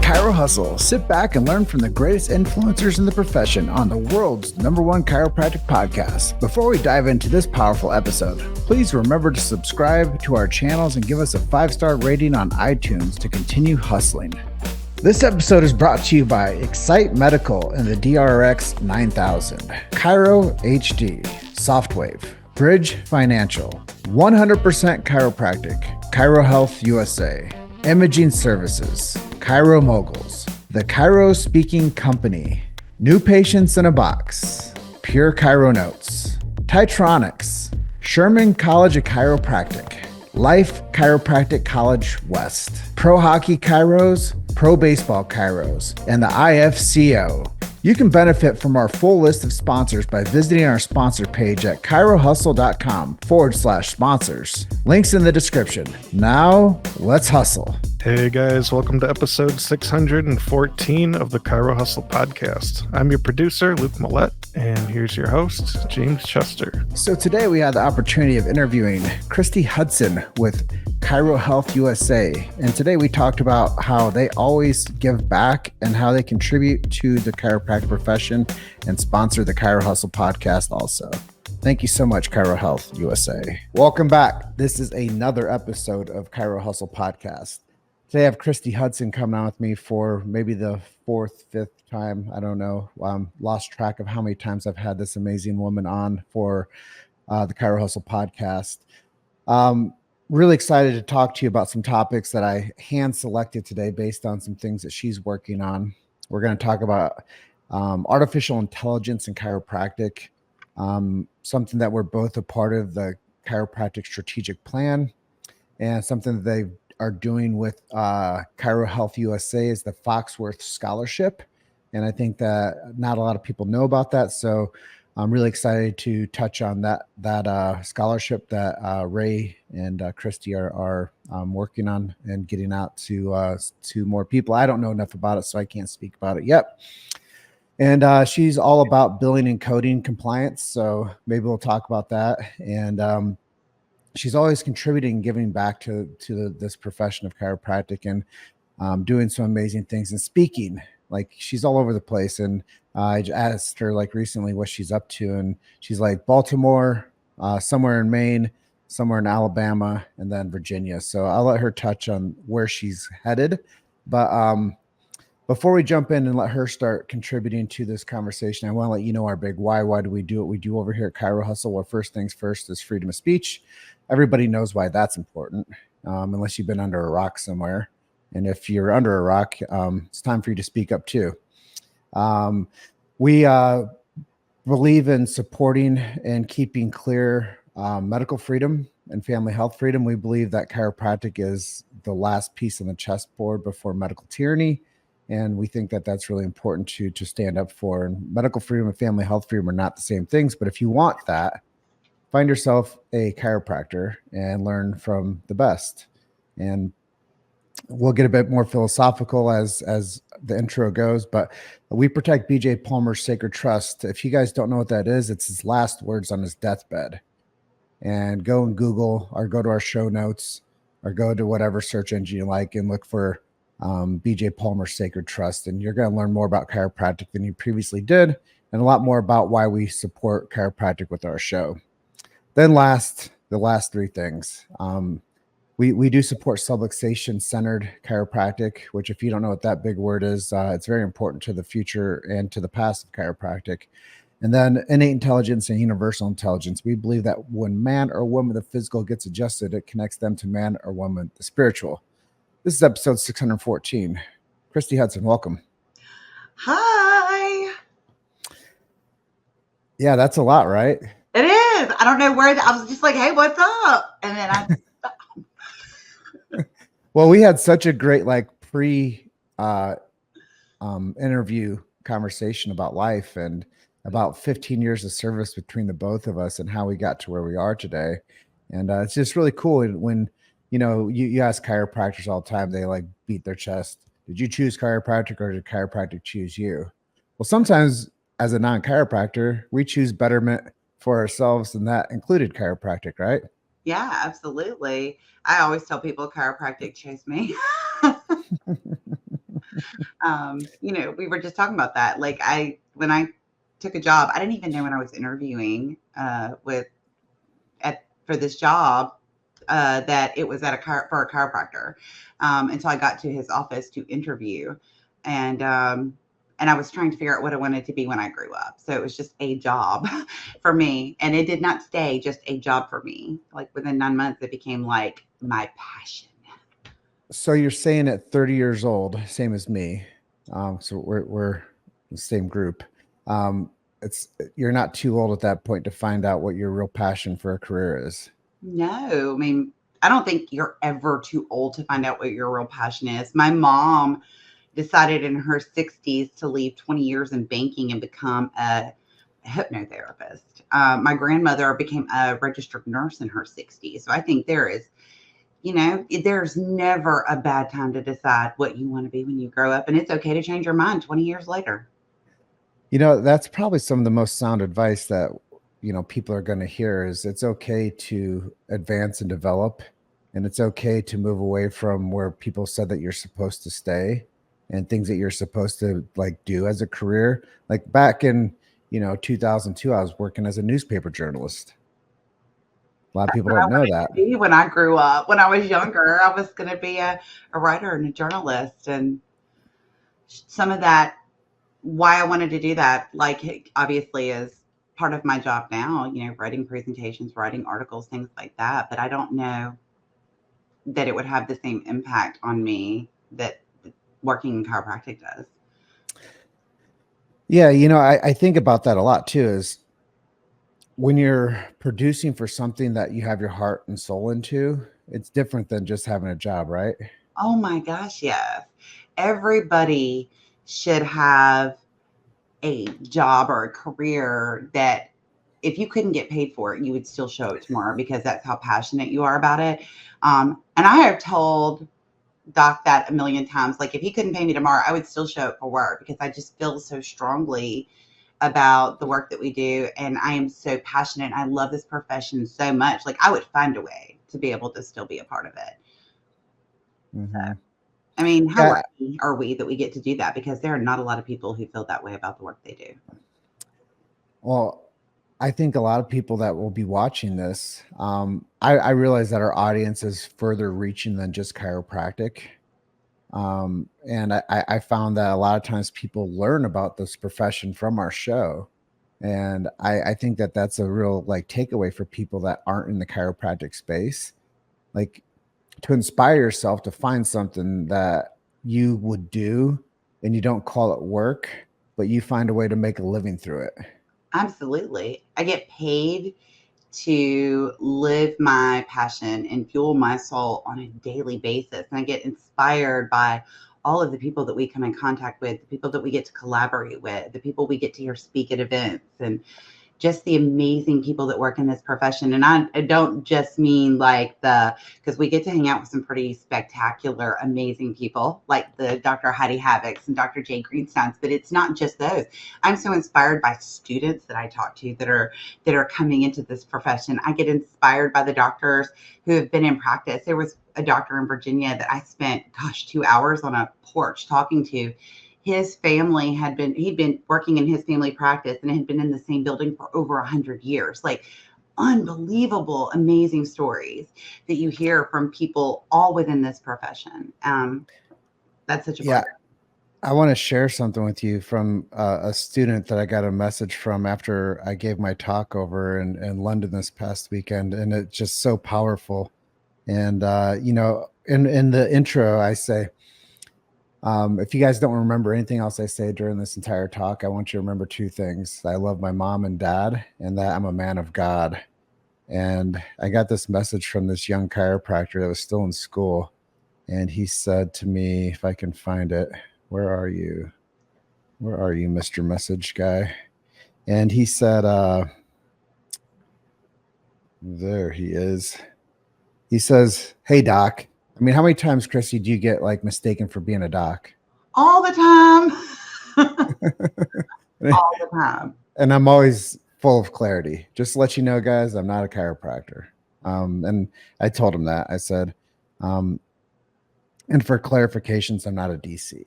Chiro Hustle. Sit back and learn from the greatest influencers in the profession on the world's #1 chiropractic podcast. Before we dive into this powerful episode, please remember to subscribe to our channels and give us a 5-star rating on iTunes to continue hustling. This episode is brought to you by Excite Medical and the DRX 9000, Chiro HD, Softwave, Bridge Financial, 100% Chiropractic, ChiroHealthUSA, Imaging Services, Chiro Moguls, The Chiro Speaking Company, New Patients in a Box, Pure Chiro Notes, Titronics, Sherman College of Chiropractic, Life Chiropractic College West, Pro Hockey Chiros, Pro Baseball Chiros, and the IFCO. You can benefit from our full list of sponsors by visiting our sponsor page at chirohustle.com/sponsors. Links in the description. Now, let's hustle. Hey guys, welcome to episode 614 of the Chiro Hustle podcast. I'm your producer, Luke Millette, and here's your host, James Chester. So today we had the opportunity of interviewing Kristi Hudson with ChiroHealthUSA. And today we talked about how they always give back and how they contribute to the chiropractic profession and sponsor the Chiro Hustle podcast also. Thank you so much, ChiroHealthUSA. Welcome back. This is another episode of Chiro Hustle podcast. Today I have Kristi Hudson coming on with me for maybe the 4th, 5th time. I don't know. Lost track of how many times I've had this amazing woman on for the Chiro Hustle podcast. Really excited to talk to you about some topics that I hand selected today based on some things that she's working on. We're going to talk about artificial intelligence and chiropractic, something that we're both a part of, the Chiropractic Strategic Plan, and something that they are doing with ChiroHealthUSA is the Foxworth Scholarship. And I think that not a lot of people know about that. So I'm really excited to touch on that scholarship that Ray and Kristi are working on and getting out to more people. I don't know enough about it, so I can't speak about it yet. And she's all about billing and coding compliance. So maybe we'll talk about that. And she's always contributing, giving back to this profession of chiropractic and doing some amazing things and speaking. Like, she's all over the place. And I asked her like recently what she's up to, and she's like Baltimore, somewhere in Maine, somewhere in Alabama, and then Virginia. So I'll let her touch on where she's headed. But before we jump in and let her start contributing to this conversation, I want to let you know our big why. Why do we do what we do over here at Chiro Hustle? Well, first things first is freedom of speech. Everybody knows why that's important, unless you've been under a rock somewhere. And if you're under a rock, it's time for you to speak up too. We believe in supporting and keeping clear medical freedom and family health freedom. We believe that chiropractic is the last piece on the chessboard before medical tyranny. And we think that that's really important to stand up for. And medical freedom and family health freedom are not the same things. But if you want that, find yourself a chiropractor and learn from the best. And we'll get a bit more philosophical as the intro goes, but we protect BJ Palmer's sacred trust. If you guys don't know what that is, it's his last words on his deathbed. And go and Google or go to our show notes or go to whatever search engine you like and look for BJ Palmer's sacred trust. And you're going to learn more about chiropractic than you previously did, and a lot more about why we support chiropractic with our show. Then the last 3 things. We do support subluxation-centered chiropractic, which, if you don't know what that big word is, it's very important to the future and to the past of chiropractic. And then innate intelligence and universal intelligence. We believe that when man or woman, the physical, gets adjusted, it connects them to man or woman, the spiritual. This is episode 614. Kristi Hudson, welcome. Hi. Yeah, that's a lot, right? It is. I don't know where I was just like, hey, what's up? And then I Well, we had such a great pre interview conversation about life and about 15 years of service between the both of us and how we got to where we are today. And it's just really cool when you ask chiropractors all the time, they beat their chest. Did you choose chiropractic or did chiropractic choose you? Well, sometimes as a non-chiropractor, we choose betterment for ourselves, and that included chiropractic, right? Yeah, absolutely. I always tell people chiropractic chose me. We were just talking about that. Like when I took a job, I didn't even know when I was interviewing for this job that it was for a chiropractor until I got to his office to interview, and I was trying to figure out what I wanted to be when I grew up. So it was just a job for me, and it did not stay just a job for me. Like within 9 months, it became like my passion. So you're saying at 30 years old, same as me. So we're the same group. You're not too old at that point to find out what your real passion for a career is. No, I mean, I don't think you're ever too old to find out what your real passion is. My mom decided in her 60s to leave 20 years in banking and become a hypnotherapist. My grandmother became a registered nurse in her 60s. So I think there's never a bad time to decide what you want to be when you grow up. And it's okay to change your mind 20 years later. That's probably some of the most sound advice that, people are going to hear is it's okay to advance and develop, and it's okay to move away from where people said that you're supposed to stay and things that you're supposed to like do as a career. Like back in, 2002, I was working as a newspaper journalist. A lot of people don't know that. When I grew up, when I was younger, I was going to be a writer and a journalist. And some of that, why I wanted to do that, like obviously is part of my job now, writing presentations, writing articles, things like that. But I don't know that it would have the same impact on me that working in chiropractic does. Yeah. I think about that a lot too, is when you're producing for something that you have your heart and soul into, it's different than just having a job, right? Oh my gosh, yes. Everybody should have a job or a career that if you couldn't get paid for it, you would still show it tomorrow because that's how passionate you are about it. And I have told Doc that a million times. Like if he couldn't pay me tomorrow, I would still show up for work because I just feel so strongly about the work that we do. And I am so passionate. I love this profession so much. Like I would find a way to be able to still be a part of it. Mm-hmm. So, I mean, how lucky are we that we get to do that? Because there are not a lot of people who feel that way about the work they do. Well, I think a lot of people that will be watching this, I realize that our audience is further reaching than just chiropractic. And I found that a lot of times people learn about this profession from our show. And I think that that's a real like takeaway for people that aren't in the chiropractic space, like to inspire yourself to find something that you would do and you don't call it work, but you find a way to make a living through it. Absolutely. I get paid to live my passion and fuel my soul on a daily basis. And I get inspired by all of the people that we come in contact with, the people that we get to collaborate with, the people we get to hear speak at events, and just the amazing people that work in this profession. And I don't just mean like because we get to hang out with some pretty spectacular, amazing people like the Dr. Heidi Havocks and Dr. Jay Greensteins, but it's not just those. I'm so inspired by students that I talk to that are coming into this profession. I get inspired by the doctors who have been in practice. There was a doctor in Virginia that I spent, 2 hours on a porch talking to. His family he'd been working in his family practice and had been in the same building for over 100 years. Like unbelievable, amazing stories that you hear from people all within this profession. That's such a pleasure. I want to share something with you from a student that I got a message from after I gave my talk over in London this past weekend. And it's just so powerful. And, in the intro, I say, if you guys don't remember anything else I say during this entire talk, I want you to remember 2 things. I love my mom and dad, and that I'm a man of God. And I got this message from this young chiropractor that was still in school. And he said to me, if I can find it, where are you? Where are you, Mr. Message Guy? And he said, there he is. He says, hey, doc. I mean, how many times, Kristi, do you get like mistaken for being a doc? All the time. All the time. And I'm always full of clarity. Just to let you know, guys, I'm not a chiropractor. And I told him that. I said, and for clarifications, I'm not a DC.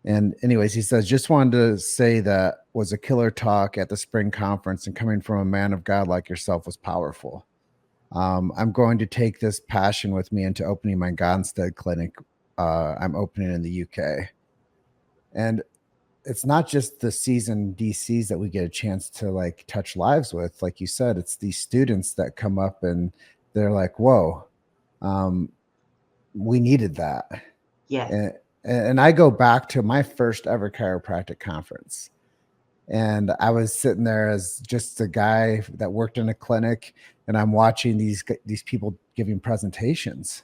And anyways, he says, just wanted to say that was a killer talk at the spring conference, and coming from a man of God like yourself was powerful. I'm going to take this passion with me into opening my Gonstead clinic. I'm opening in the UK. And it's not just the seasoned DCs that we get a chance to like touch lives with. Like you said, it's these students that come up and they're like, whoa, we needed that. Yes. And I go back to my first ever chiropractic conference. And I was sitting there as just a guy that worked in a clinic, and I'm watching these people giving presentations.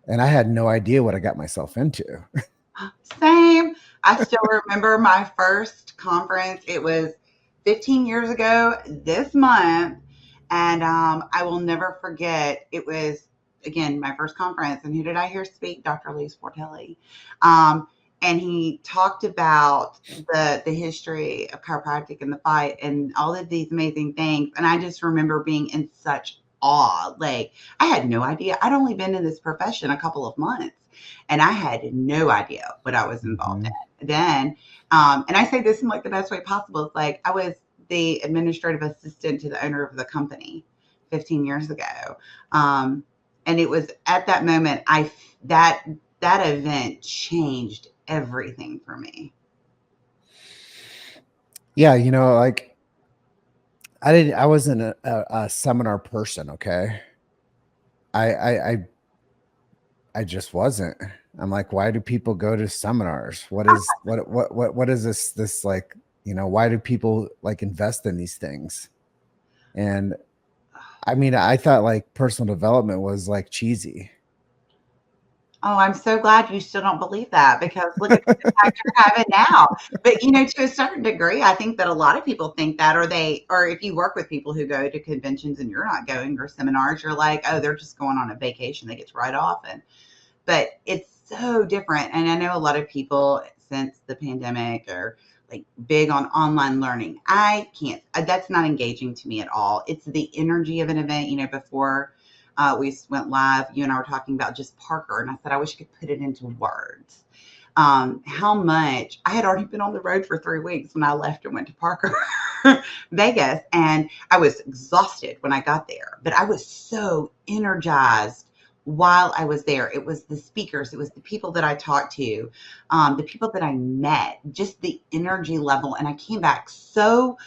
And I had no idea what I got myself into. Same. I still remember my first conference. It was 15 years ago this month. And I will never forget, it was, again, my first conference. And who did I hear speak? Dr. Lee Sportelli. And he talked about the history of chiropractic and the fight and all of these amazing things. And I just remember being in such awe. Like, I had no idea. I'd only been in this profession a couple of months. And I had no idea what I was involved in then. And I say this in like the best way possible. It's like I was the administrative assistant to the owner of the company 15 years ago. And it was at that moment, that event changed everything for me. Yeah. Like I wasn't a seminar person. Okay. I just wasn't. I'm like, why do people go to seminars? What is this like, why do people like invest in these things? And I mean, I thought like personal development was like cheesy. Oh, I'm so glad you still don't believe that, because look at the impact you're having now. But to a certain degree, I think that a lot of people think that, or if you work with people who go to conventions and you're not going, or seminars, you're like, oh, they're just going on a vacation. They get to ride off. But it's so different. And I know a lot of people since the pandemic are like big on online learning. I can't, that's not engaging to me at all. It's the energy of an event. Before we went live, you and I were talking about just Parker. And I said, I wish I could put it into words. How much I had already been on the road for 3 weeks when I left and went to Parker, Vegas. And I was exhausted when I got there, but I was so energized while I was there. It was the speakers, it was the people that I talked to, the people that I met, just the energy level. And I came back so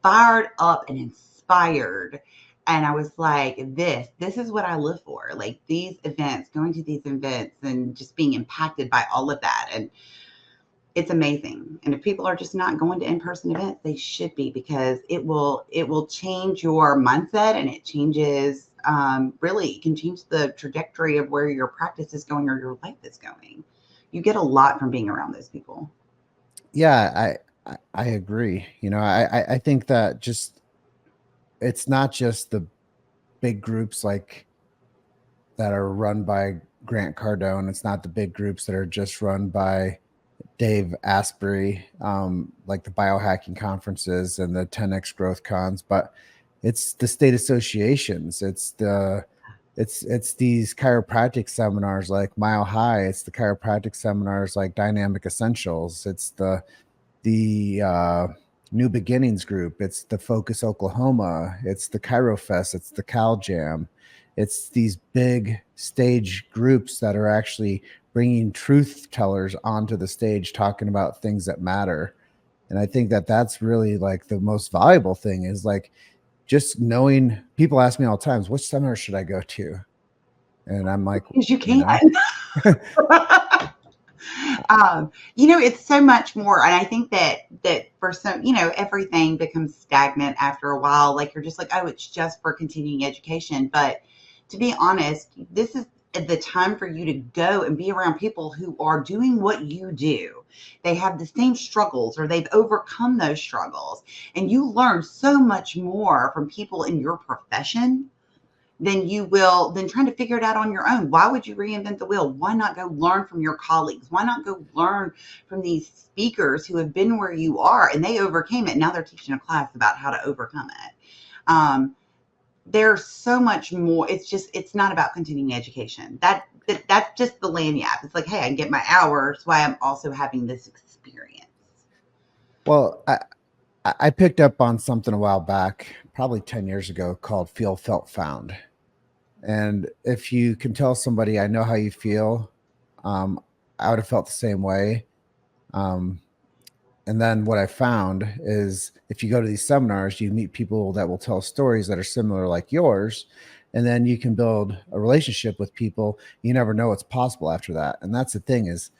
fired up and inspired. And I was like, this is what I live for. Like these events, going to these events and just being impacted by all of that. And it's amazing. And if people are just not going to in-person events, they should be, because it will change your mindset, and it changes, really, it can change the trajectory of where your practice is going or your life is going. You get a lot from being around those people. Yeah, I agree. I think that just, it's not just the big groups like that are run by Grant Cardone. It's not the big groups that are just run by Dave Asprey, like the biohacking conferences and the 10X growth cons, but it's the state associations. It's these chiropractic seminars like Mile High. It's the chiropractic seminars like Dynamic Essentials. It's the New Beginnings group. It's the Focus Oklahoma. It's the ChiroFest. It's the Cal Jam. It's these big stage groups that are actually bringing truth tellers onto the stage, talking about things that matter. And I think that that's really like the most valuable thing, is like just knowing. People ask me all the times, which seminar should I go to? And I'm like, because you can. It's so much more. And I think that for some, everything becomes stagnant after a while. Like you're just like, oh, it's just for continuing education. But to be honest, this is the time for you to go and be around people who are doing what you do. They have the same struggles, or they've overcome those struggles. And you learn so much more from people in your profession than trying to figure it out on your own. Why would you reinvent the wheel? Why not go learn from your colleagues? Why not go learn from these speakers who have been where you are and they overcame it? Now they're teaching a class about how to overcome it. There's so much more. It's not about continuing education. That that's just the lanyard. It's like, hey, I can get my hours while I'm also having this experience. Well, I picked up on something a while back, probably 10 years ago, called Feel, Felt, Found. And if you can tell somebody, I know how you feel, I would have felt the same way. And then what I found is if you go to these seminars, you meet people that will tell stories that are similar like yours. And then you can build a relationship with people. You never know what's possible after that. And that's the thing is,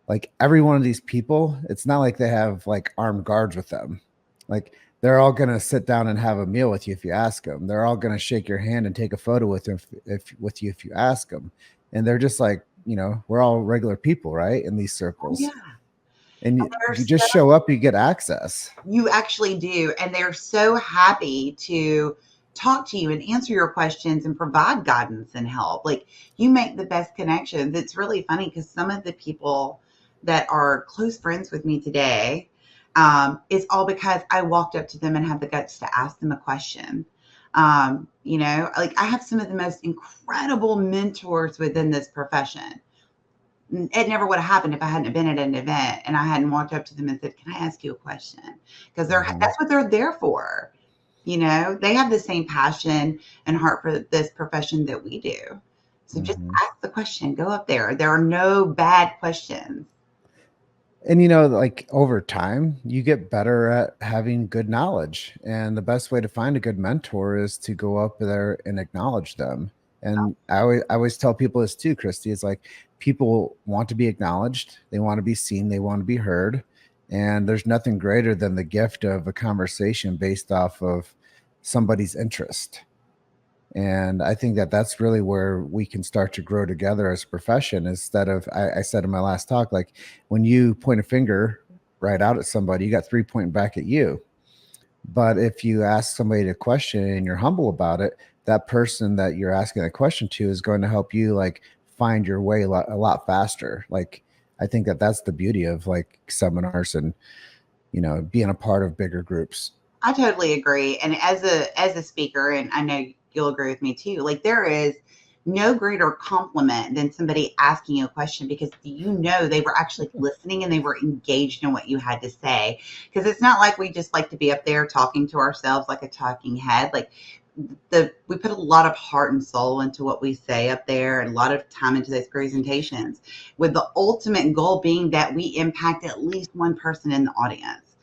like, every one of these people, it's not like they have like armed guards with them. Like, they're all going to sit down and have a meal with you if you ask them. They're all going to shake your hand and take a photo with them with you if you ask them. And they're just like, we're all regular people, right? In these circles. Yeah. And you just show up, you get access. You actually do. And they're so happy to talk to you and answer your questions and provide guidance and help. Like, you make the best connections. It's really funny because some of the people that are close friends with me today, it's all because I walked up to them and had the guts to ask them a question. Like, I have some of the most incredible mentors within this profession. It never would have happened if I hadn't been at an event and I hadn't walked up to them and said, "Can I ask you a question?" Because that's what they're there for. They have the same passion and heart for this profession that we do. So just ask the question, go up there. There are no bad questions. And, like, over time, you get better at having good knowledge. And the best way to find a good mentor is to go up there and acknowledge them. And I always tell people this too, Kristi, is like, people want to be acknowledged. They want to be seen. They want to be heard. And there's nothing greater than the gift of a conversation based off of somebody's interest. And I think that that's really where we can start to grow together as a profession. Instead of, I said in my last talk, like, when you point a finger right out at somebody, you got 3 pointing back at you. But if you ask somebody a question and you're humble about it, that person that you're asking a question to is going to help you, like, find your way a lot faster. Like, I think that that's the beauty of, like, seminars and, being a part of bigger groups. I totally agree. And as a speaker, and I know you'll agree with me too, like, there is no greater compliment than somebody asking you a question because they were actually listening and they were engaged in what you had to say. Because it's not like we just like to be up there talking to ourselves like a talking head. Like, we put a lot of heart and soul into what we say up there and a lot of time into those presentations, with the ultimate goal being that we impact at least one person in the audience.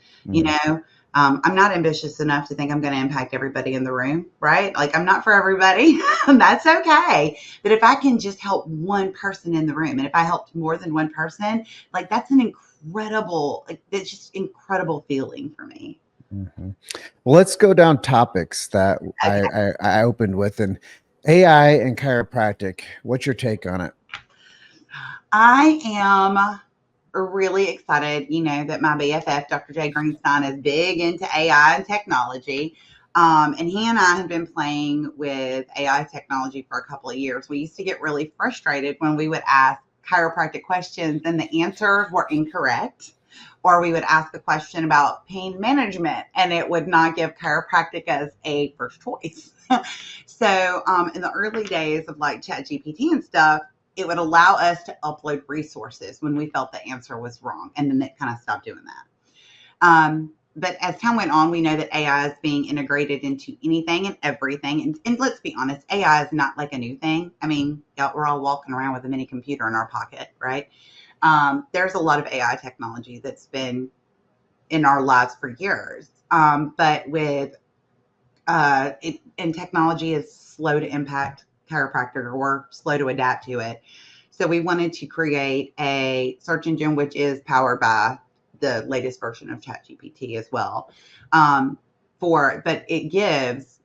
I'm not ambitious enough to think I'm going to impact everybody in the room, right? Like, I'm not for everybody. That's okay. But if I can just help one person in the room, and if I helped more than one person, like, that's it's just incredible feeling for me. Well, let's go down topics that I opened with. And AI and chiropractic, what's your take on it? I am really excited, that my BFF, Dr. Jay Greenstein, is big into AI and technology. And he and I have been playing with AI technology for a couple of years. We used to get really frustrated when we would ask chiropractic questions and the answers were incorrect. Or we would ask a question about pain management and it would not give chiropractic as a first choice. So in the early days of, like, ChatGPT and stuff, it would allow us to upload resources when we felt the answer was wrong. And then it kind of stopped doing that. But as time went on, we know that AI is being integrated into anything and everything. And let's be honest, AI is not like a new thing. I mean, we're all walking around with a mini computer in our pocket, right? There's a lot of AI technology that's been in our lives for years. But with and technology is slow to impact chiropractor, or slow to adapt to it. So we wanted to create a search engine which is powered by the latest version of ChatGPT as well. But it gives,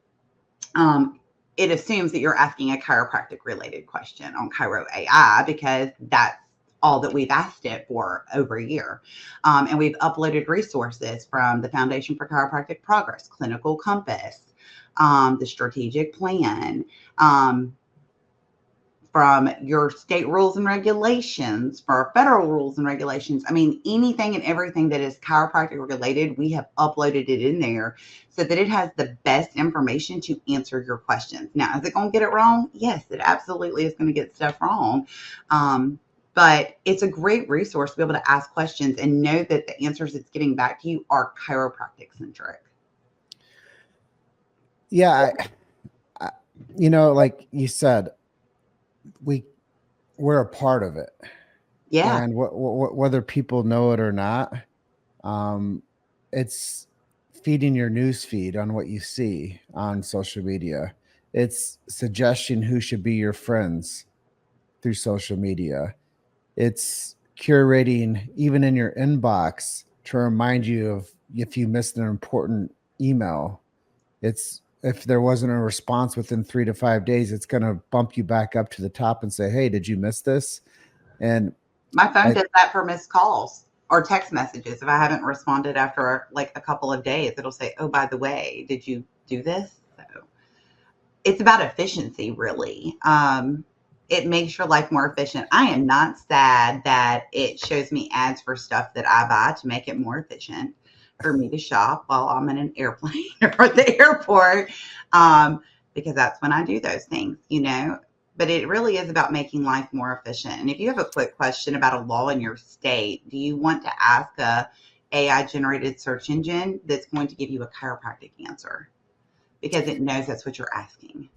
it assumes that you're asking a chiropractic related question on Chiro AI because that's all that we've asked it for over a year. And we've uploaded resources from the Foundation for Chiropractic Progress, Clinical Compass, the Strategic Plan, from your state rules and regulations, for our federal rules and regulations. I mean, anything and everything that is chiropractic related, we have uploaded it in there so that it has the best information to answer your questions. Now, is it going to get it wrong? Yes, it absolutely is going to get stuff wrong. But it's a great resource to be able to ask questions and know that the answers it's getting back to you are chiropractic centric. Yeah. Like you said, we're a part of it. Yeah. And whether people know it or not, it's feeding your news feed on what you see on social media. It's suggesting who should be your friends through social media. It's curating even in your inbox to remind you of if you missed an important email. It's if there wasn't a response within 3 to 5 days, it's going to bump you back up to the top and say, hey, did you miss this? And my phone does that for missed calls or text messages. If I haven't responded after like a couple of days, it'll say, oh, by the way, did you do this? So it's about efficiency, really. It makes your life more efficient. I am not sad that it shows me ads for stuff that I buy to make it more efficient for me to shop while I'm in an airplane or at the airport, because that's when I do those things, But it really is about making life more efficient. And if you have a quick question about a law in your state, do you want to ask a AI-generated search engine that's going to give you a chiropractic answer? Because it knows that's what you're asking.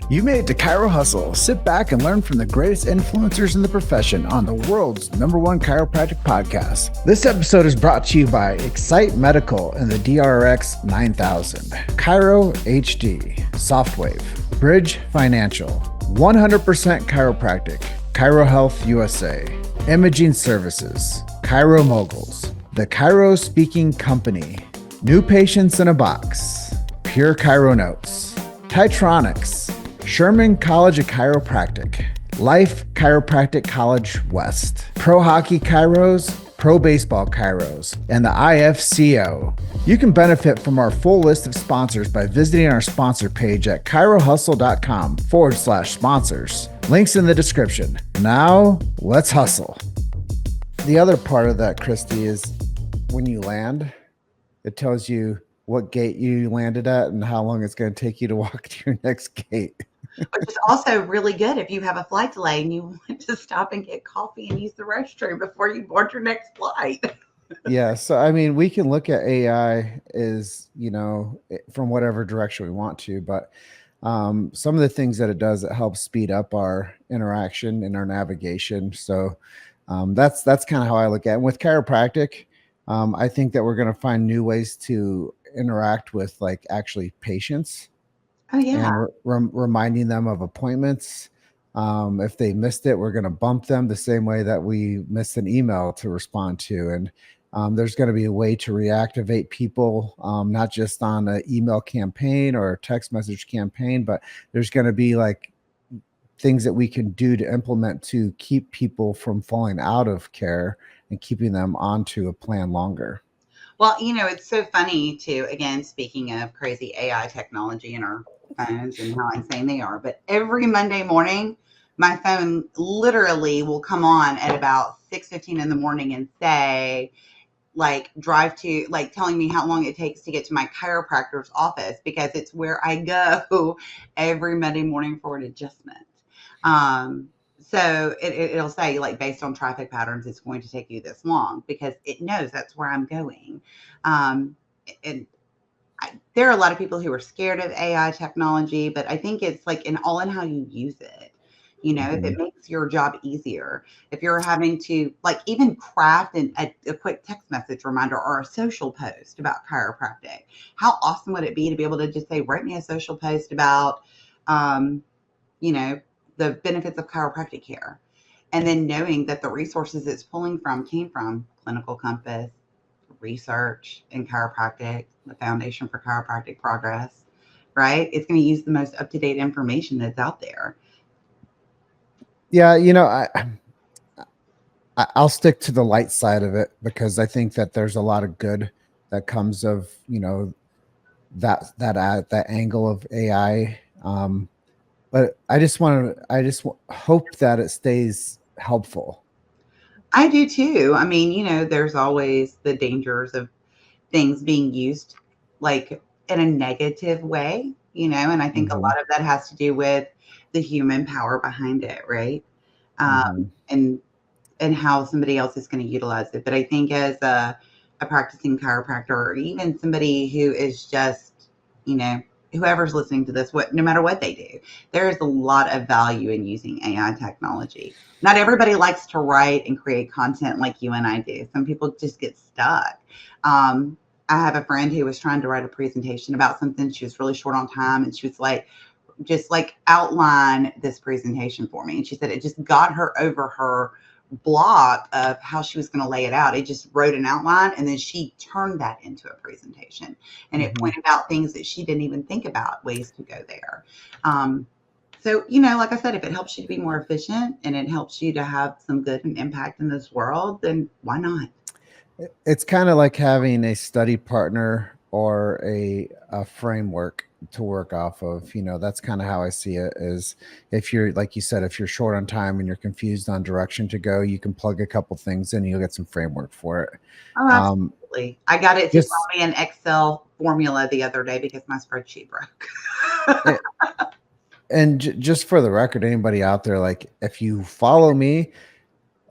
You made it to Chiro Hustle. Sit back and learn from the greatest influencers in the profession on the world's #1 chiropractic podcast. This episode is brought to you by Excite Medical and the DRX 9000, Chiro HD, Softwave, Bridge Financial, 100% Chiropractic, ChiroHealthUSA, Imaging Services, Chiro Moguls, The Chiro Speaking Company, New Patients in a Box, Pure Chiro Notes, Titronics, Sherman College of Chiropractic, Life Chiropractic College West, Pro Hockey Chiros, Pro Baseball Chiros, and the IFCO. You can benefit from our full list of sponsors by visiting our sponsor page at chirohustle.com/sponsors. Links in the description. Now, let's hustle. The other part of that, Kristi, is when you land, it tells you what gate you landed at and how long it's going to take you to walk to your next gate. Which is also really good if you have a flight delay and you want to stop and get coffee and use the restroom before you board your next flight. Yeah. So, I mean, we can look at AI as, from whatever direction we want to, but some of the things that it does, it helps speed up our interaction and our navigation. So that's kind of how I look at it. And with chiropractic, I think that we're going to find new ways to interact with like actually patients. Oh, yeah. And reminding them of appointments. If they missed it, we're going to bump them the same way that we missed an email to respond to. And there's going to be a way to reactivate people, not just on an email campaign or a text message campaign, but there's going to be like things that we can do to implement to keep people from falling out of care and keeping them onto a plan longer. Well, it's so funny too, again, speaking of crazy AI technology in our phones and how insane they are, but every Monday morning, my phone literally will come on at about 6:15 in the morning and say, drive to, telling me how long it takes to get to my chiropractor's office, because it's where I go every Monday morning for an adjustment. So it'll say, based on traffic patterns, it's going to take you this long, because it knows that's where I'm going. There are a lot of people who are scared of AI technology, but I think it's all in how you use it. If it makes your job easier, if you're having to even craft a quick text message reminder or a social post about chiropractic, how awesome would it be to be able to just say, write me a social post about, the benefits of chiropractic care. And then knowing that the resources it's pulling from came from Clinical Compass, research in chiropractic, the Foundation for Chiropractic Progress, right? It's going to use the most up-to-date information that's out there. Yeah, I'll stick to the light side of it, because I think that there's a lot of good that comes of, that angle of AI. But I just hope that it stays helpful. I do too. I mean, there's always the dangers of things being used like in a negative way, and I think a Hmm. lot of that has to do with the human power behind it, right? Hmm. And how somebody else is going to utilize it. But I think as a practicing chiropractor, or even somebody who is just, you know, whoever's listening to this, no matter what they do, there is a lot of value in using AI technology. Not everybody likes to write and create content like you and I do. Some people just get stuck. Um, I have a friend who was trying to write a presentation about something. She was really short on time, and she was like, just like outline this presentation for me. And she said it just got her over her block of how she was going to lay it out. It just wrote an outline, and then she turned that into a presentation, and it Hmm. pointed out things that she didn't even think about, ways to go there. So, like I said, if it helps you to be more efficient and it helps you to have some good and impact in this world, then why not? It's kind of like having a study partner or a framework to work off of. That's kind of how I see it. Is if you're, like you said, if you're short on time and you're confused on direction to go, you can plug a couple things in, and you'll get some framework for it. Oh, Um, absolutely. I got it to just tell me an Excel formula the other day because my spreadsheet broke. and just for the record, anybody out there, like if you follow me,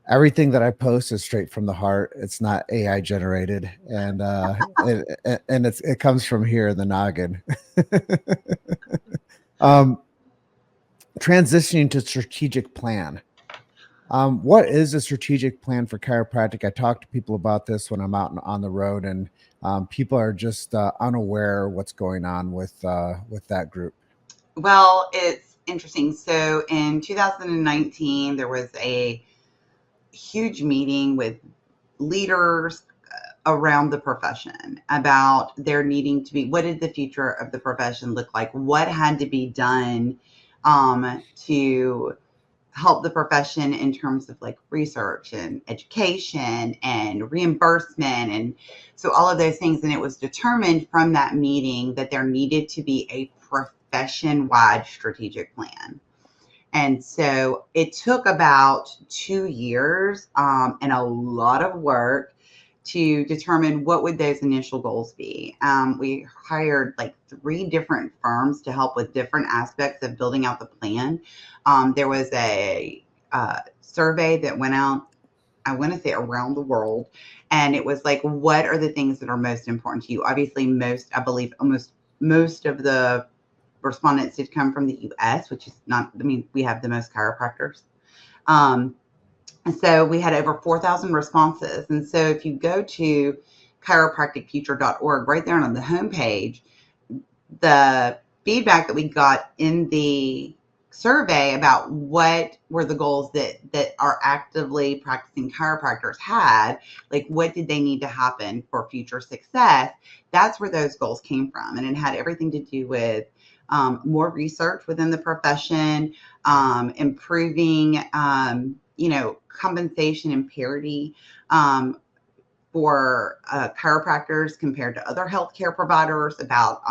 everything that I post is straight from the heart. It's not AI generated, and it comes from here in the noggin. um, Transitioning to strategic plan. What is a strategic plan for chiropractic? I talk to people about this when I'm out on the road, and people are just unaware what's going on with that group. Well, it's interesting. So in 2019, there was a huge meeting with leaders around the profession about there needing to be, what did the future of the profession look like? What had to be done to help the profession in terms of like research and education and reimbursement, and so all of those things. And it was determined from that meeting that there needed to be a profession-wide strategic plan. And so it took about 2 years and a lot of work to determine what would those initial goals be. We hired like 3 different firms to help with different aspects of building out the plan. There was a survey that went out, I want to say around the world, and it was like, what are the things that are most important to you? Obviously, I believe almost most of the respondents did come from the US, which is not, I mean, we have the most chiropractors. And so we had over 4,000 responses. And so if you go to chiropracticfuture.org, right there on the homepage, the feedback that we got in the survey about what were the goals that our actively practicing chiropractors had, like what did they need to happen for future success, that's where those goals came from. And it had everything to do with more research within the profession, improving, compensation and parity for chiropractors compared to other healthcare providers, about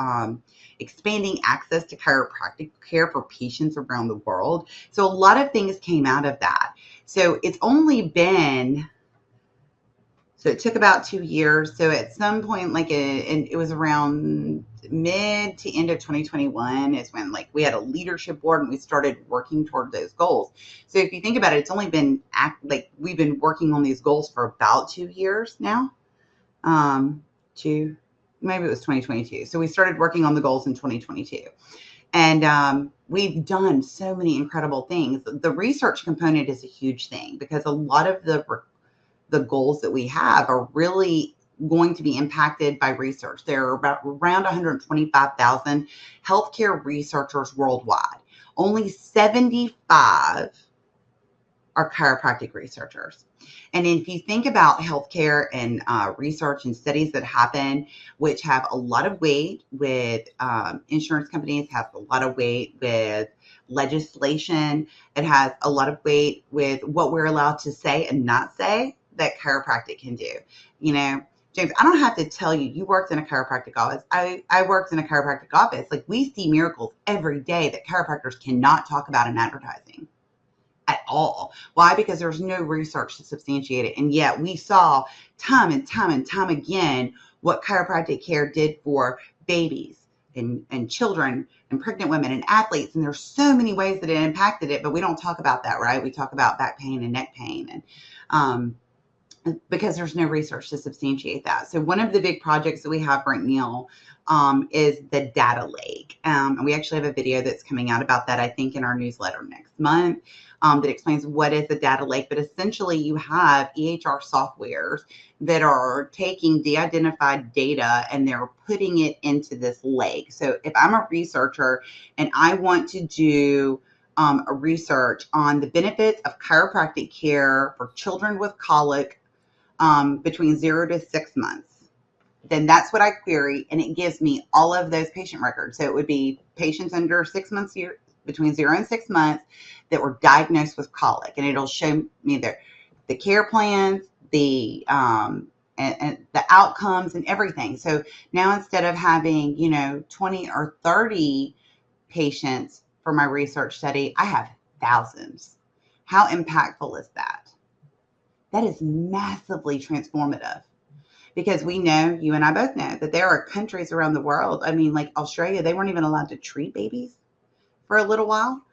expanding access to chiropractic care for patients around the world. So a lot of things came out of that. So it's only been, so it took about 2 years. So at some point, and it was around mid to end of 2021 is when like we had a leadership board and we started working toward those goals. So if you think about it, it's only been we've been working on these goals for about 2 years now. To maybe it was 2022. So we started working on the goals in 2022. And we've done so many incredible things. The research component is a huge thing because a lot of the goals that we have are really going to be impacted by research. There are around 125,000 healthcare researchers worldwide. Only 75 are chiropractic researchers. And if you think about healthcare and research and studies that happen, which have a lot of weight with insurance companies, have a lot of weight with legislation, it has a lot of weight with what we're allowed to say and not say, that chiropractic can do. James, I don't have to tell you, you worked in a chiropractic office. I worked in a chiropractic office. Like, we see miracles every day that chiropractors cannot talk about in advertising at all. Why? Because there's no research to substantiate it. And yet we saw time and time and time again what chiropractic care did for babies and children and pregnant women and athletes. And there's so many ways that it impacted it, but we don't talk about that, right? We talk about back pain and neck pain, and because there's no research to substantiate that. So one of the big projects that we have right now is the data lake. And we actually have a video that's coming out about that, I think, in our newsletter next month, that explains what is the data lake. But essentially, you have EHR softwares that are taking de-identified data and they're putting it into this lake. So if I'm a researcher and I want to do a research on the benefits of chiropractic care for children with colic between 0 to 6 months, then that's what I query, and it gives me all of those patient records. So it would be patients under 6 months, between 0 and 6 months, that were diagnosed with colic, and it'll show me the care plans, the and the outcomes and everything. So now, instead of having 20 or 30 patients for my research study, I have thousands. How impactful is that? That is massively transformative, because we know, you and I both know, that there are countries around the world. I mean, like Australia, they weren't even allowed to treat babies for a little while.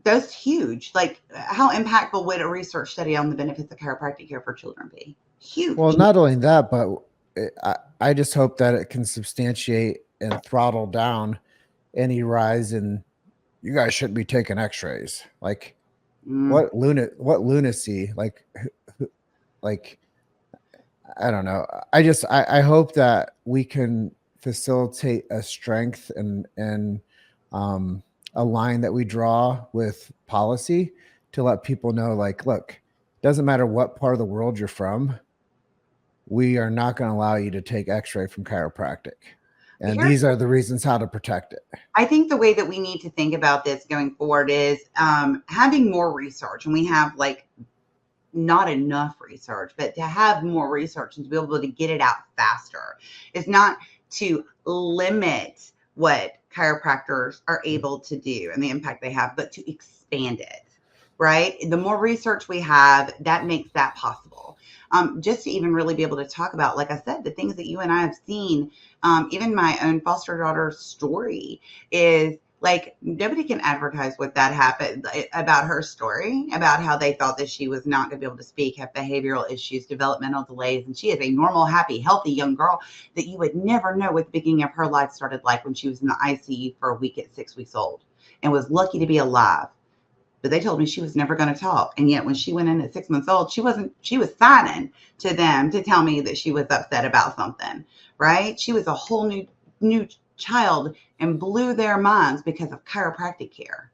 Those huge. Like, how impactful would a research study on the benefits of chiropractic care for children be? Huge. Well, not only that, but I just hope that it can substantiate and throttle down any rise in, you guys shouldn't be taking x-rays. Like, what lunacy, like I don't know. I hope that we can facilitate a strength and a line that we draw with policy to let people know, like, look, doesn't matter what part of the world you're from, we are not going to allow you to take x-ray from chiropractic. And these are the reasons how to protect it. I think the way that we need to think about this going forward is having more research. And we have not enough research, but to have more research and to be able to get it out faster. It's not to limit what chiropractors are able to do and the impact they have, but to expand it, right? The more research we have, that makes that possible. Just to even really be able to talk about, like I said, the things that you and I have seen, even my own foster daughter's story is like, nobody can advertise what that happened about her story, about how they thought that she was not going to be able to speak, have behavioral issues, developmental delays. And she is a normal, happy, healthy young girl that you would never know what the beginning of her life started like when she was in the ICU for a week at 6 weeks old and was lucky to be alive. But they told me she was never going to talk. And yet when she went in at 6 months old, she was signing to them to tell me that she was upset about something, right? She was a whole new child and blew their minds because of chiropractic care,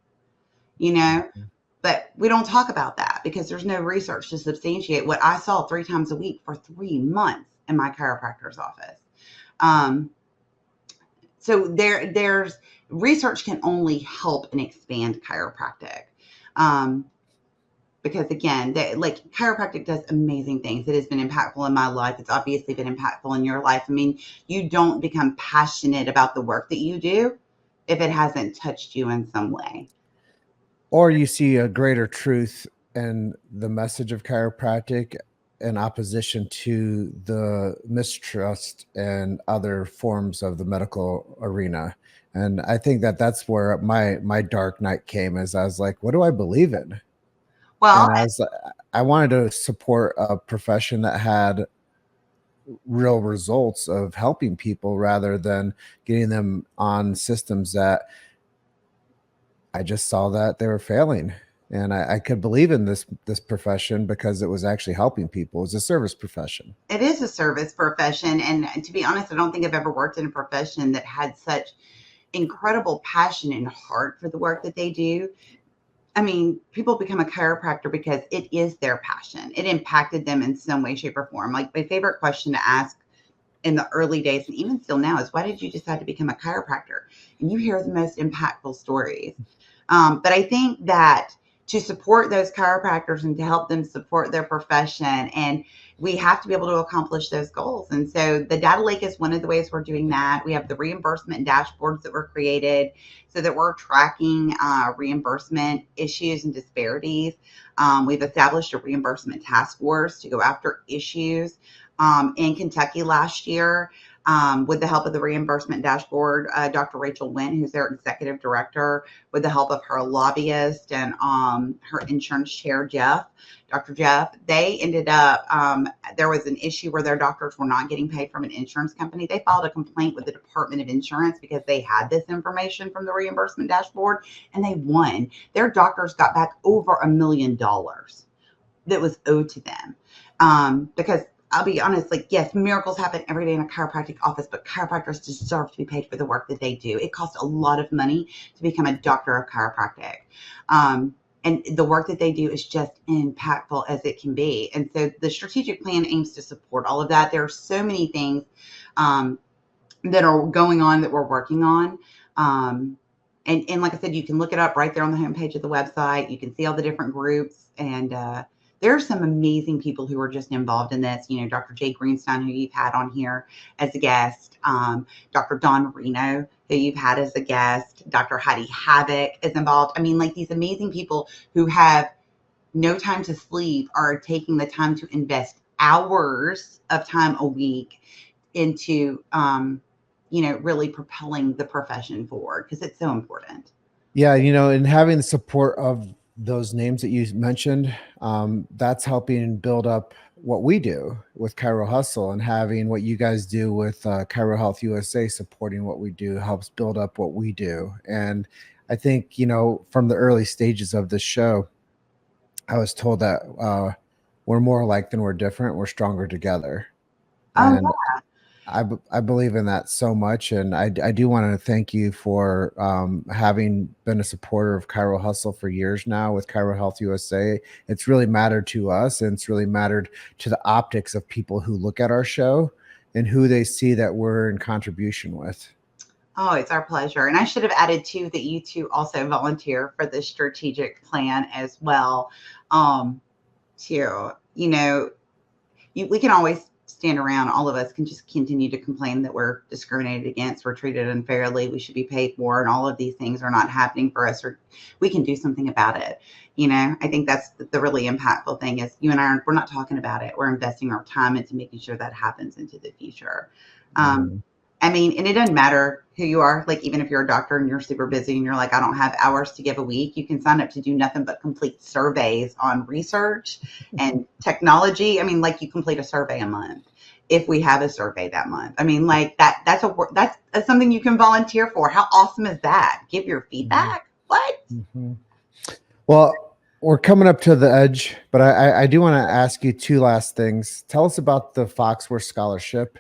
but we don't talk about that because there's no research to substantiate what I saw 3 times a week for 3 months in my chiropractor's office. So there's research can only help and expand chiropractic. Because again, chiropractic does amazing things. It has been impactful in my life. It's obviously been impactful in your life. I mean, you don't become passionate about the work that you do if it hasn't touched you in some way. Or you see a greater truth in the message of chiropractic in opposition to the mistrust and other forms of the medical arena. And I think that's where my dark night came, as I was like, what do I believe in? Well, and I wanted to support a profession that had real results of helping people rather than getting them on systems that I just saw that they were failing. And I could believe in this profession because it was actually helping people. It was a service profession. It is a service profession. And to be honest, I don't think I've ever worked in a profession that had such incredible passion and heart for the work that they do. I mean, people become a chiropractor because it is their passion. It impacted them in some way, shape, or form. Like, my favorite question to ask in the early days, and even still now, is why did you decide to become a chiropractor? And you hear the most impactful stories. But I think that to support those chiropractors and to help them support their profession. And we have to be able to accomplish those goals. And so the data lake is one of the ways we're doing that. We have the reimbursement dashboards that were created so that we're tracking reimbursement issues and disparities. We've established a reimbursement task force to go after issues in Kentucky last year. With the help of the reimbursement dashboard, Dr. Rachel Wynn, who's their executive director, with the help of her lobbyist and her insurance chair, Dr. Jeff, they ended up, there was an issue where their doctors were not getting paid from an insurance company. They filed a complaint with the Department of Insurance because they had this information from the reimbursement dashboard, and they won. Their doctors got back over $1 million that was owed to them because I'll be honest, like, yes, miracles happen every day in a chiropractic office, but chiropractors deserve to be paid for the work that they do. It costs a lot of money to become a doctor of chiropractic. And the work that they do is just impactful as it can be. And so the strategic plan aims to support all of that. There are so many things that are going on that we're working on. And like I said, you can look it up right there on the homepage of the website. You can see all the different groups, and there are some amazing people who are just involved in this. You know, Dr. Jay Greenstein, who you've had on here as a guest, Dr. Dawn Reno, who you've had as a guest, Dr. Heidi Havoc is involved. I mean, like, these amazing people who have no time to sleep are taking the time to invest hours of time a week into, really propelling the profession forward, because it's so important. Yeah, and having the support of those names that you mentioned, that's helping build up what we do with Chiro Hustle, and having what you guys do with ChiroHealthUSA supporting what we do helps build up what we do. And I think, from the early stages of this show, I was told that we're more alike than we're different. We're stronger together. And I believe in that so much. And I do want to thank you for having been a supporter of Chiro Hustle for years now with ChiroHealthUSA. It's really mattered to us, and it's really mattered to the optics of people who look at our show and who they see that we're in contribution with. Oh, it's our pleasure. And I should have added too that you two also volunteer for the strategic plan as well. We can always stand around. All of us can just continue to complain that we're discriminated against, we're treated unfairly, we should be paid more, and all of these things are not happening for us, or we can do something about it. I think that's the really impactful thing is you and I, we're not talking about it. We're investing our time into making sure that happens into the future. And it doesn't matter who you are. Like, even if you're a doctor and you're super busy and you're like, I don't have hours to give a week, you can sign up to do nothing but complete surveys on research and technology. Like, you complete a survey a month if we have a survey that month. That's something you can volunteer for. How awesome is that? Give your feedback. What? Well, we're coming up to the edge, but I do want to ask you two last things. Tell us about the Foxworth Scholarship.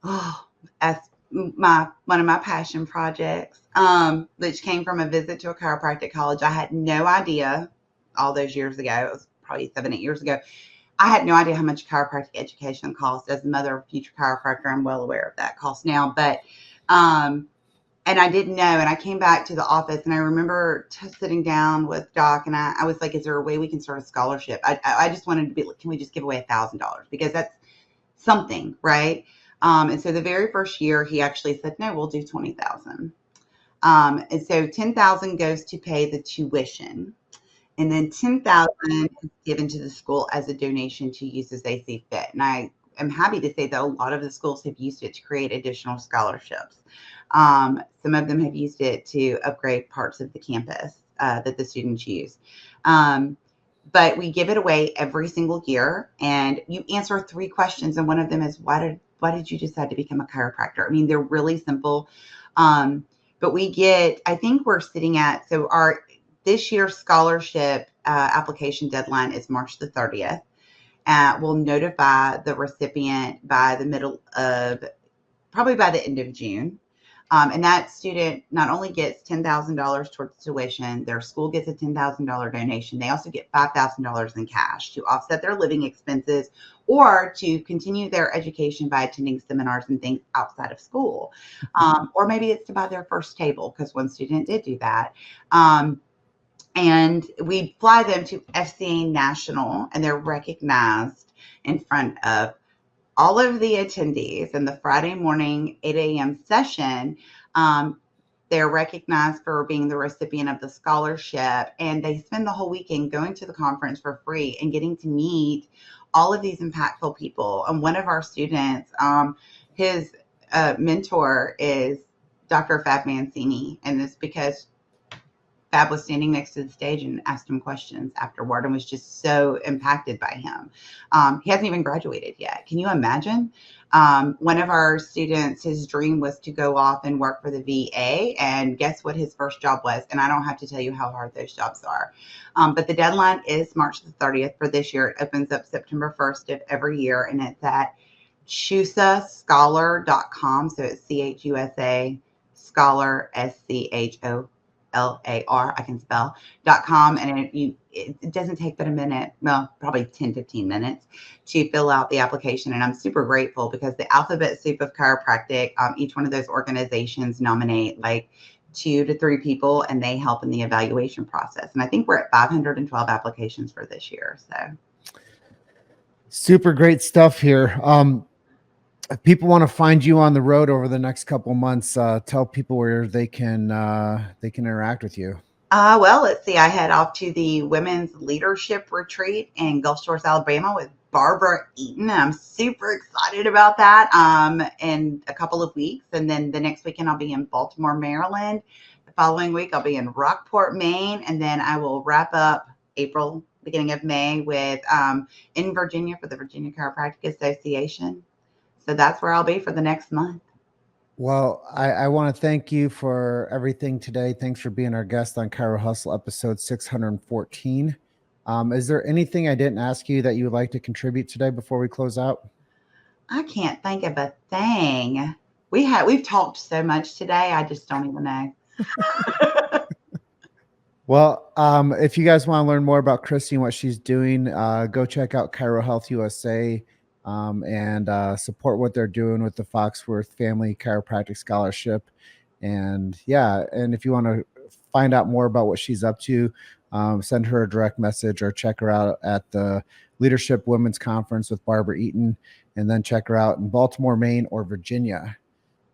Oh, that's one of my passion projects, which came from a visit to a chiropractic college. I had no idea all those years ago. It was probably 7-8 years ago. I had no idea how much chiropractic education costs. As a mother of a future chiropractor, I'm well aware of that cost now. But, and I didn't know. And I came back to the office, and I remember sitting down with Doc, and I was like, is there a way we can start a scholarship? I just wanted to be like, can we just give away $1,000? Because that's something, right? And so the very first year, he actually said, no, we'll do $20,000. And so $10,000 goes to pay the tuition. And then $10,000 is given to the school as a donation to use as they see fit. And I am happy to say that a lot of the schools have used it to create additional scholarships. Some of them have used it to upgrade parts of the campus that the students use. But we give it away every single year, and you answer 3 questions. And one of them is, why did you decide to become a chiropractor? They're really simple. But we get, I think we're sitting at, so this year's scholarship application deadline is March the 30th. We'll notify the recipient by probably by the end of June. And that student not only gets $10,000 towards tuition, their school gets a $10,000 donation. They also get $5,000 in cash to offset their living expenses or to continue their education by attending seminars and things outside of school. Or maybe it's to buy their first table, because one student did do that. And we fly them to FCA National, and they're recognized in front of all of the attendees in the Friday morning 8 a.m. session. They're recognized for being the recipient of the scholarship, and they spend the whole weekend going to the conference for free and getting to meet all of these impactful people. And one of our students, his mentor is Dr. Fab Mancini, and it's because Fab was standing next to the stage and asked him questions afterward and was just so impacted by him. He hasn't even graduated yet. Can you imagine? One of our students, his dream was to go off and work for the VA, and guess what his first job was? And I don't have to tell you how hard those jobs are. But the deadline is March the 30th for this year. It opens up September 1st of every year, and it's at CHUSA.com. So it's CHUSA Scholar, SCHOLAR, I can spell.com. And it doesn't take but a minute, well, probably 10-15 minutes to fill out the application. And I'm super grateful because the alphabet soup of chiropractic, each one of those organizations nominate like 2 to 3 people, and they help in the evaluation process. And I think we're at 512 applications for this year. So super great stuff here. If people want to find you on the road over the next couple of months, tell people where they can interact with you. Well, let's see. I head off to the Women's Leadership Retreat in Gulf Shores, Alabama with Barbara Eaton. I'm super excited about that in a couple of weeks. And then the next weekend, I'll be in Baltimore, Maryland. The following week, I'll be in Rockport, Maine. And then I will wrap up April, beginning of May with in Virginia for the Virginia Chiropractic Association. So that's where I'll be for the next month. Well, I want to thank you for everything today. Thanks for being our guest on Chiro Hustle episode 614. Is there anything I didn't ask you that you would like to contribute today before we close out? I can't think of a thing. We've talked so much today. I just don't even know. Well, if you guys want to learn more about Kristi and what she's doing, go check out ChiroHealthUSA. And support what they're doing with the Foxworth Family Chiropractic Scholarship. And if you want to find out more about what she's up to, send her a direct message or check her out at the Leadership Women's Conference with Barbara Eaton, and then check her out in Baltimore, Maine, or Virginia.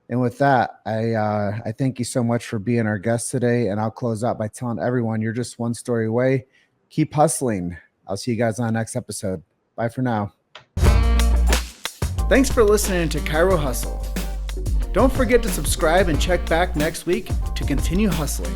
And with that, I thank you so much for being our guest today. And I'll close out by telling everyone you're just one story away. Keep hustling. I'll see you guys on the next episode. Bye for now. Thanks for listening to Chiro Hustle. Don't forget to subscribe and check back next week to continue hustling.